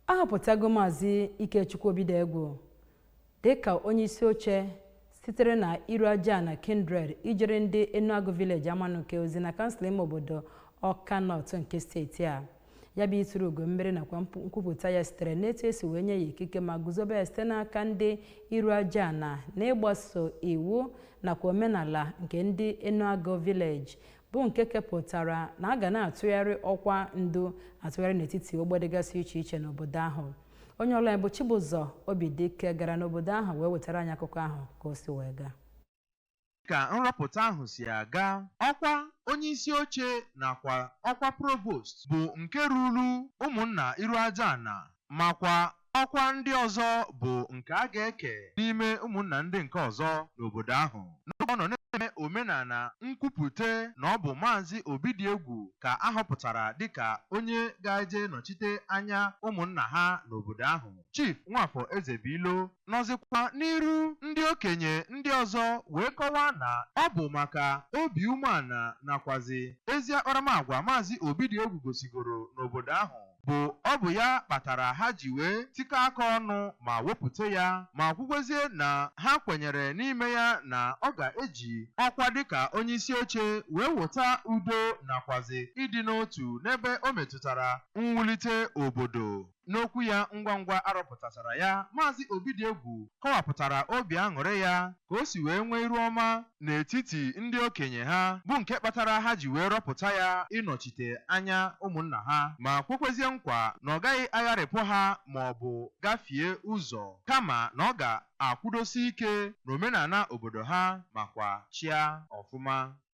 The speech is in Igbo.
ahọpụtago Maazi Obidiegwu Dika Onyeisi Oche sitere na Ajana Kindred ijere ndị Enuagu Village Amanuke ozi na kansụl ime obodo Ọka North nke steeti a. Ya bụ ituru ugo mmeri nakwa nkwupụta ya sitere n'etu esi wee nye ya ikike ma guzobe ya site n'aka ndị Ajana na ịgbaso iwu nakwa omenala nke ndị Enuagu Village bụ nke kepụtara na a ga na-atụgharị ọkwa ndu atụgharị n'etiti ogbe dịgasị iche iche n'obodo ahụ. Onye ọla ya bụ Chibụzọ Obidiegwu gara n'obodo ahụ wee wetara anyị akụkọ ahụ ka o si wee gaa. Ka nrọpụta ahụ si aga, ọkwa onyeisi oche nakwa ọkwa provost bụ nke ruru Umunna Ajana makwa ọkwa ndị ọzọ bụ nke a ga-eke n'ime ụmụnna ndị nke ọzọ n'obodo ahụ. N'oge ọ nọ na-eme omenala nkwupụta na ọ bụ Maazi Obidiegwu ka ahọpụtara dịka onye ga-eje nọchite anya ụmụnna ha n'obodo ahụ. Chief Nwafọ Ezebilo nọzikwa n'iru ndị okenye ndị ọzọ wee kọwaa na ọ bụ maka obi umeala nakwazi ezi akparamagwa Maazi Obidiegwu gosigoro n'obodo ahụ ọ bụ ya kpatara ha ji wee tikọ aka ọnụ ma wepụta ya ma kwugwezie na ha kwenyere n'ime ya na ọ ga-eji ọkwa dịka onyeisi oche wee weta udo nakwazi ịdị n'otu n'ebe o metụtara mwulite obodo. N'okwu ya ngwa ngwa arọpụtachara ya, Maazi Obidiegwu kọwapụtara obi aṅụrị ya ka o si wee nwee iru ọma n'etiti ndị okenye ha bụ nke kpatara ha ji wee rọpụta ya ịnọchite anya ụmụnna ha ma kwekwezie nkwa na ọ gaghị agharịpụ ha ma ọ bụ gafie ụzọ kama na ọ ga-akwụdosi ike n'omenala obodo ha makwa chịa ọfụma.